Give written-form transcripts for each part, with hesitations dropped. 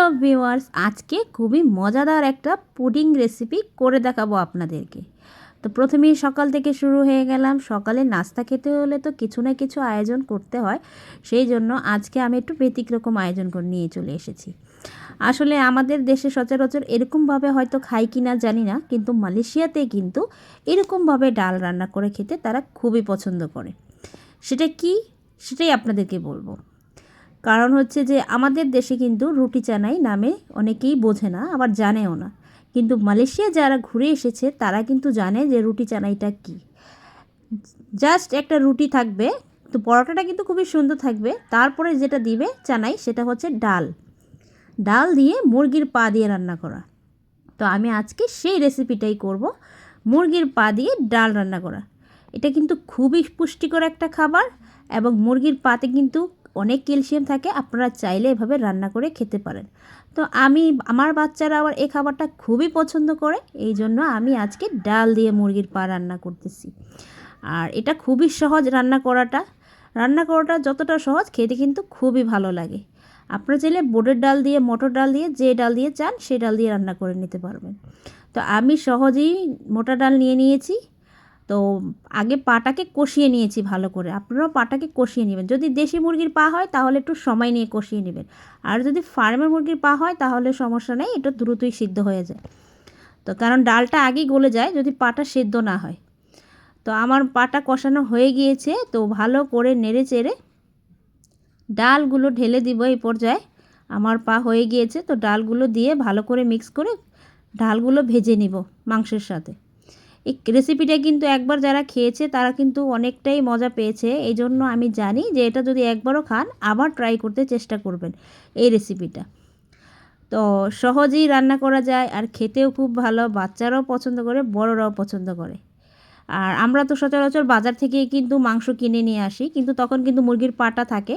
Hello viewers, আজকে খুবই মজাদার একটা পুডিং রেসিপি করে দেখাবো আপনাদেরকে। তো প্রথমেই সকাল থেকে শুরু হয়ে গেলাম। সকালে নাস্তা খেতে হলে তো কিছু না কিছু আয়োজন করতে হয়, সেই জন্য আজকে আমি একটু ব্যতিক্রম আয়োজন করে নিয়ে চলে এসেছি। আসলে আমাদের দেশে সচরাচর এরকমভাবে হয়তো খাই কি না জানি না, কিন্তু মালয়েশিয়াতে কিন্তু এরকমভাবে ডাল রান্না করে খেতে তারা খুবই পছন্দ করে। সেটা কি, সেটাই আপনাদেরকে বলবো। কারণ হচ্ছে যে আমাদের দেশে কিন্তু রুটি চানাই নামে অনেকেই বোঝে না, আবার জানেও না। কিন্তু মালয়েশিয়া যারা ঘুরে এসেছে তারা কিন্তু জানে যে রুটি চানাইটা কী। জাস্ট একটা রুটি থাকবে, তো পরোটাটা কিন্তু খুবই সুন্দর থাকবে। তারপরে যেটা দিবে চানাই সেটা হচ্ছে ডাল। ডাল দিয়ে মুরগির পা দিয়ে রান্না করা। তো আমি আজকে সেই রেসিপিটাই করব, মুরগির পা দিয়ে ডাল রান্না করা। এটা কিন্তু খুবই পুষ্টিকর একটা খাবার, এবং মুরগির পাতে কিন্তু অনেক ক্যালসিয়াম থাকে। আপনারা চাইলে এভাবে রান্না করে খেতে পারেন। তো আমার বাচ্চারা আবার এই খাবারটা খুবই পছন্দ করে, এই জন্য আমি আজকে ডাল দিয়ে মুরগির পা রান্না করতেছি। আর এটা খুবই সহজ রান্না করাটা যতটা সহজ, খেতে কিন্তু খুবই ভালো লাগে। আপনারা চাইলে বোটের ডাল দিয়ে, মটর ডাল দিয়ে, যে ডাল দিয়ে চান সেই ডাল দিয়ে রান্না করে নিতে পারবেন। তো আমি সহজেই মোটা ডাল নিয়ে নিয়েছি। তো আগে পাটাকে কষিয়ে নিয়েছি ভালো করে। আপনারাও পাটাকে কষিয়ে নেবেন। যদি দেশি মুরগির পা হয় তাহলে একটু সময় নিয়ে কষিয়ে নেবেন, আর যদি ফার্মের মুরগির পা হয় তাহলে সমস্যা নেই, এটা দ্রুতই সিদ্ধ হয়ে যায়। তো কারণ ডালটা আগেই গলে যায় যদি পাটা সেদ্ধ না হয়। তো আমার পাটা কষানো হয়ে গিয়েছে, তো ভালো করে নেড়ে চেড়ে ডালগুলো ঢেলে দিব। এই পর্যায়ে আমার পা হয়ে গিয়েছে, তো ডালগুলো দিয়ে ভালো করে মিক্স করে ডালগুলো ভেজে নিব মাংসের সাথে। এই রেসিপিটা কিন্তু একবার যারা খেয়েছে তারা কিন্তু অনেকটাই মজা পেয়েছে। এই জন্য আমি জানি যে এটা যদি একবারও খান আবার ট্রাই করতে চেষ্টা করবেন এই রেসিপিটা। তো সহজেই রান্না করা যায়, আর খেতেও খুব ভালো। বাচ্চারাও পছন্দ করে, বড়রাও পছন্দ করে। আর আমরা তো সচরাচর বাজার থেকে কিন্তু মাংস কিনে নিয়ে আসি, কিন্তু তখন কিন্তু মুরগির পাটা থাকে।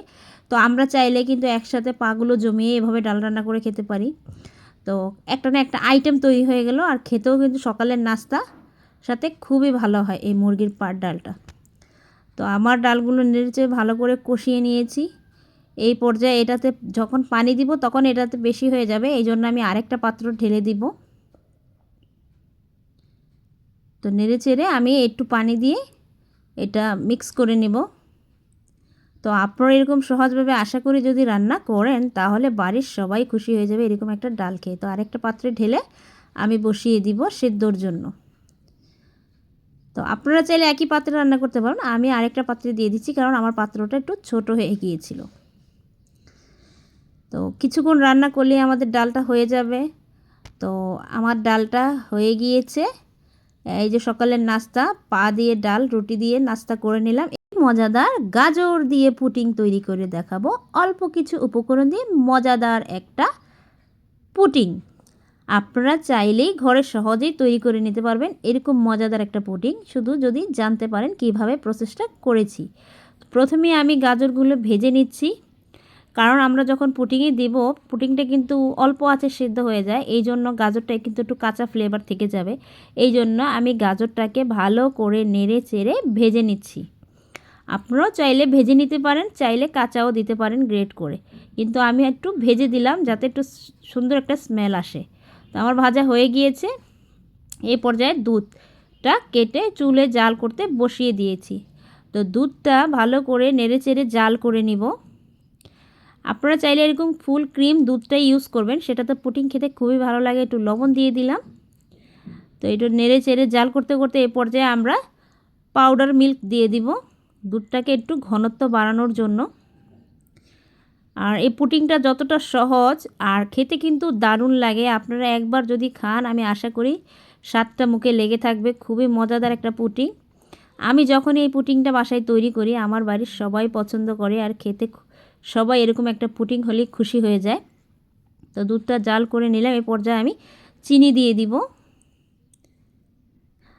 তো আমরা চাইলে কিন্তু একসাথে পাগুলো জমিয়ে এভাবে ডাল রান্না করে খেতে পারি। তো একটা না একটা আইটেম তৈরি হয়ে গেল, আর খেতেও কিন্তু সকালের নাস্তা সাথে খুবই ভালো হয় এই মুরগির পাট ডালটা। তো আমার ডালগুলো নেড়েচে ভালো করে কষিয়ে নিয়েছি। এই পর্যায়ে এটাতে যখন পানি দিব তখন এটাতে বেশি হয়ে যাবে, এই জন্য আমি আরেকটা পাত্র ঢেলে দিব। তো নেড়ে চেড়ে আমি একটু পানি দিয়ে এটা মিক্স করে নেব। তো আপনারা এরকম সহজভাবে আশা করি যদি রান্না করেন তাহলে বাড়ির সবাই খুশি হয়ে যাবে এরকম একটা ডাল খেয়ে। তো আরেকটা পাত্রে ঢেলে আমি বসিয়ে দিব সেদ্ধর জন্য। তো আপনারা চাইলে একই পাত্রে রান্না করতে পারেন, আমি আরেকটা পাত্রে দিয়ে দিচ্ছি কারণ আমার পাত্রটা একটু ছোট হয়ে গিয়েছিল। তো কিছুক্ষণ রান্না করলে আমাদের ডালটা হয়ে যাবে। তো আমার ডালটা হয়ে গিয়েছে। এই যে সকালের নাস্তা, পা দিয়ে ডাল রুটি দিয়ে নাস্তা করে নিলাম। এই মজাদার গাজর দিয়ে পুডিং তৈরি করে দেখাবো অল্প কিছু উপকরণ দিয়ে, মজাদার একটা পুডিং। আপনারা চাইলেই ঘরে সহজেই তৈরি করে নিতে পারবেন এরকম মজাদার একটা পুডিং, শুধু যদি জানতে পারেন কিভাবে প্রসেসটা করেছি। প্রথমে আমি গাজরগুলো ভেজে নিচ্ছি, কারণ আমরা যখন পুডিংয়ে দেব পুডিংটা কিন্তু অল্প আঁচে সেদ্ধ হয়ে যায়, এই জন্য গাজরটা কিন্তু একটু কাঁচা ফ্লেভার থেকে যাবে। এই জন্য আমি গাজরটাকে ভালো করে নেড়ে চেড়ে ভেজে নিচ্ছি। আপনারাও চাইলে ভেজে নিতে পারেন, চাইলে কাঁচাও দিতে পারেন গ্রেট করে, কিন্তু আমি একটু ভেজে দিলাম যাতে একটু সুন্দর একটা স্মেল আসে। তো আমার ভাজা হয়ে গিয়েছে। এই পর্যায়ে দুধটা কেটে চুলে জাল করতে বসিয়ে দিয়েছি। তো দুধটা ভালো করে নেড়ে চেড়ে জাল করে নিব। আপনারা চাইলে এরকম ফুল ক্রিম দুধটাই ইউজ করবেন, সেটা তো পুডিং খেতে খুবই ভালো লাগে। একটু লবণ দিয়ে দিলাম। তো একটু নেড়ে চেড়ে জাল করতে করতে এই পর্যায়ে আমরা পাউডার মিল্ক দিয়ে দিব, দুধটাকে একটু ঘনত্ব বাড়ানোর জন্য। আর এই পুডিংটা যতটা সহজ আর খেতে কিন্তু দারুণ লাগে। আপনারা একবার যদি খান আমি আশা করি স্বাদটা মুখে লেগে থাকবে। খুবই মজাদার একটা পুডিং। আমি যখন এই পুডিংটা বাসায় তৈরি করি আমার বাড়ির সবাই পছন্দ করে, আর খেতে সবাই এরকম একটা পুডিং হলে খুশি হয়ে যায়। তো দুধটা জাল করে নিলাম। এই পর্যায়ে আমি চিনি দিয়ে দিব।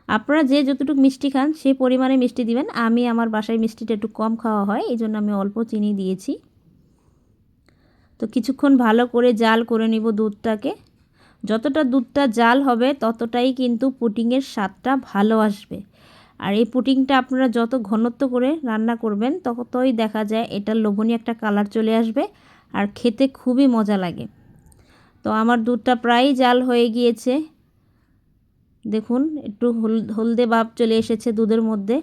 আপনারা যে যতটুকু মিষ্টি খান সেই পরিমাণে মিষ্টি দিবেন। আমি আমার বাসায় মিষ্টিটা একটু কম খাওয়া হয়, এই জন্য আমি অল্প চিনি দিয়েছি। তো কিছুক্ষণ ভালো করে জাল করে নিব দুধটাকে। যতটা দুধটা জাল হবে ততটাই কিন্তু পুডিংয়ের স্বাদটা ভালো আসবে। আর এই পুডিংটা আপনারা যত ঘনত্ব করে রান্না করবেন ততই দেখা যায় এটার লোভনীয় একটা কালার চলে আসবে, আর খেতে খুবই মজা লাগে। তো আমার দুধটা প্রায় জাল হয়ে গিয়েছে, দেখুন একটু হলদে ভাব চলে এসেছে দুধের মধ্যে,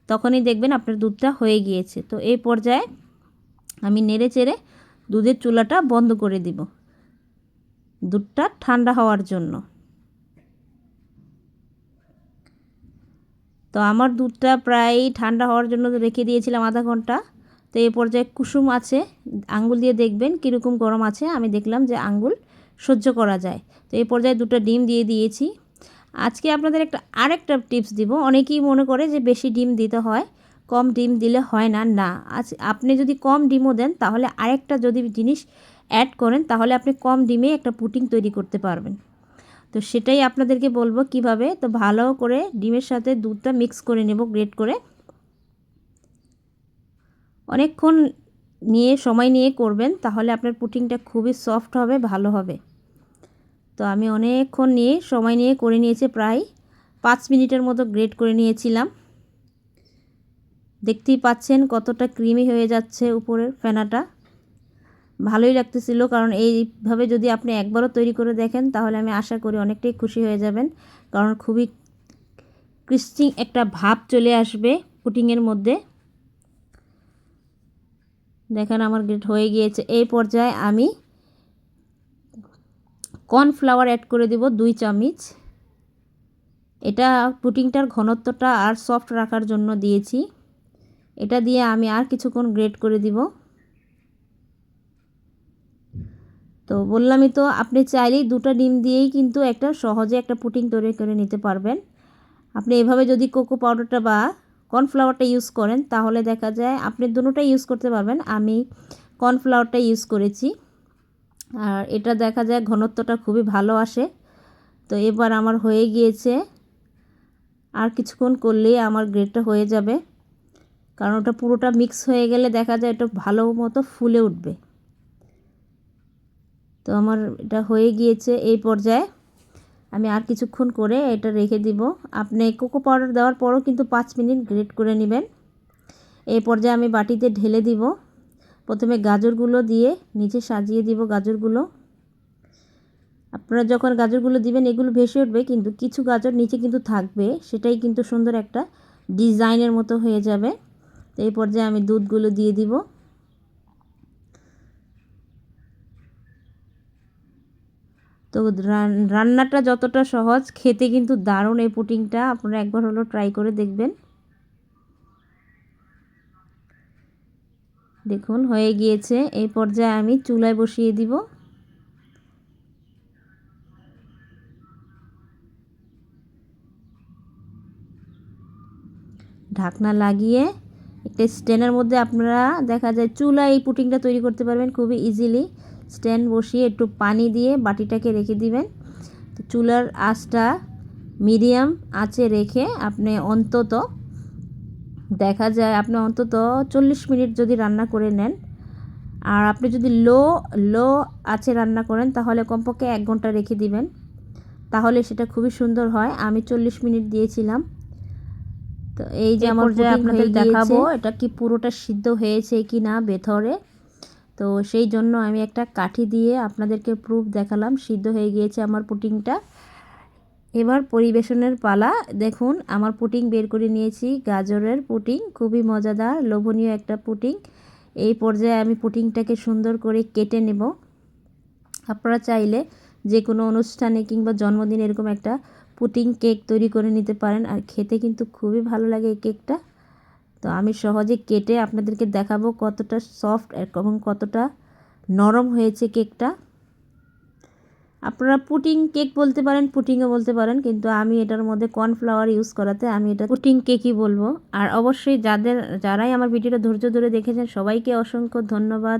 তখনই দেখবেন আপনার দুধটা হয়ে গিয়েছে। তো এই পর্যায়ে আমি নেড়ে চেড়ে দুধের চুলাটা বন্ধ করে দিব দুধটা ঠান্ডা হওয়ার জন্য। তো আমার দুধটা প্রায় ঠান্ডা হওয়ার জন্য রেখে দিয়েছিলাম আধা ঘন্টা। তো এই পর্যায়ে কুসুম আছে, আঙ্গুল দিয়ে দেখবেন কীরকম গরম আছে। আমি দেখলাম যে আঙ্গুল সহ্য করা যায়। তো এই পর্যায়ে দুটো ডিম দিয়ে দিয়েছি। আজকে আপনাদের আরেকটা টিপস দিব। অনেকেই মনে করে যে বেশি ডিম দিতে হয়, কম ডিম দিলে হয় না। না, আপনি যদি কম ডিমও দেন তাহলে আরেকটা যদি জিনিস অ্যাড করেন তাহলে আপনি কম ডিমে একটা পুডিং তৈরি করতে পারবেন। তো সেটাই আপনাদেরকে বলবো কিভাবে। তো ভালো করে ডিমের সাথে দুধটা মিক্স করে নেব গ্রেট করে। অনেকক্ষণ সময় নিয়ে করবেন, তাহলে আপনার পুডিংটা খুবই সফট হবে, ভালো হবে। তো আমি অনেকক্ষণ সময় নিয়ে করে নিয়েছি, প্রায় 5 মিনিটের মতো গ্রেট করে নিয়েছিলাম। দেখতেই পাচ্ছেন কতটা ক্রিমি হয়ে যাচ্ছে উপরের ফেনাটা, ভালোই লাগতেছিল। কারণ এইভাবে যদি আপনি একবারও তৈরি করে দেখেন তাহলে আমি আশা করি অনেকটাই খুশি হয়ে যাবেন। কারণ খুবই ক্রিস্পি একটা ভাব চলে আসবে পুডিংয়ের মধ্যে। দেখেন আমার গ্রেট হয়ে গিয়েছে। এই পর্যায়ে আমি কর্নফ্লাওয়ার অ্যাড করে দেব 2 চামচ। এটা পুডিংটার ঘনত্বটা আর সফট রাখার জন্য দিয়েছি। এটা দিয়ে আমি আর কিছুক্ষণ গ্রেট করে দিব। তো বললামই তো, আপনি চাইলেই 2টা ডিম দিয়েই কিন্তু সহজে একটা পুডিং তৈরি করে নিতে পারবেন। আপনি এভাবে যদি কোকো পাউডারটা বা কর্নফ্লাওয়ারটা ইউজ করেন তাহলে দেখা যায় আপনি দুটোটাই ইউজ করতে পারবেন। আমি কর্নফ্লাওয়ারটা ইউজ করেছি, আর এটা দেখা যায় ঘনত্বটা খুবই ভালো আসে। তো এবার আমার হয়ে গিয়েছে, আর কিছুক্ষণ করলেই আমার গ্রেটটা হয়ে যাবে। কারণ ওটা পুরোটা মিক্স হয়ে গেলে দেখা যায় এটা ভালো মতো ফুলে উঠবে। তো আমার এটা হয়ে গিয়েছে। এই পর্যায়ে আমি আর কিছুক্ষণ করে এটা রেখে দিব। আপনি কোকো পাউডার দেওয়ার পরও কিন্তু 5 মিনিট গ্রেট করে নেবেন। এই পর্যায়ে আমি বাটিতে ঢেলে দিব। প্রথমে গাজরগুলো দিয়ে নিচে সাজিয়ে দিব গাজরগুলো। আপনারা যখন গাজরগুলো দিবেন এগুলো ভেসে উঠবে, কিন্তু কিছু গাজর নিচে কিন্তু থাকবে, সেটাই কিন্তু সুন্দর একটা ডিজাইনের মতো হয়ে যাবে। তো এই পর্যায়ে আমি দুধগুলো দিয়ে দিব। তো রান্নাটা যতটা সহজ, খেতে কিন্তু দারুণ এই পুডিংটা। আপনারা একবার হলো ট্রাই করে দেখবেন। দেখুন হয়ে গিয়েছে। এই পর্যায়ে আমি চুলায় বসিয়ে দিব। ঢাকনা লাগিয়ে একটা স্ট্যান্ডের মধ্যে আপনারা দেখা যায় চুলায় এই পুডিংটা তৈরি করতে পারবেন খুবই ইজিলি। স্ট্যান্ড বসিয়ে একটু পানি দিয়ে বাটিটাকে রেখে দিবেন। তো চুলার আঁচটা মিডিয়াম আঁচে রেখে আপনি অন্তত দেখা যায় আপনি অন্তত 40 মিনিট যদি রান্না করে নেন, আর আপনি যদি লো আঁচে রান্না করেন তাহলে কমপক্ষে 1 ঘন্টা রেখে দিবেন, তাহলে সেটা খুবই সুন্দর হয়। আমি 40 মিনিট দিয়েছিলাম। তো এই যে আমার পুডিং আপনাদের দেখাবো এটা কি পুরোটা সিদ্ধ হয়েছে কি না ভেতরে। তো সেই জন্য আমি একটা কাঠি দিয়ে আপনাদেরকে প্রুফ দেখালাম সিদ্ধ হয়ে গিয়েছে আমার পুডিংটা। এবার পরিবেশনের পালা। দেখুন আমার পুডিং বের করে নিয়েছি, গাজরের পুডিং, খুবই মজাদার লোভনীয় একটা পুডিং। এই পর্যায়ে আমি পুডিংটাকে সুন্দর করে কেটে নেব। আপনারা চাইলে যে কোনো অনুষ্ঠানে কিংবা জন্মদিনে এরকম একটা পুডিং কেক তৈরি করে নিতে পারেন, আর খেতে কিন্তু খুবই ভালো লাগে এই কেকটা। তো আমি সহজে কেটে আপনাদেরকে দেখাবো কতটা সফট এবং কতটা নরম হয়েছে কেকটা। আপনারা পুডিং কেক বলতে পারেন, পুডিংও বলতে পারেন, কিন্তু আমি এটার মধ্যে কর্নফ্লাওয়ার ইউজ করাতে আমি এটা পুডিং কেকই বলবো। আর অবশ্যই যারাই আমার ভিডিওটা ধৈর্য ধরে দেখেছেন সবাইকে অসংখ্য ধন্যবাদ।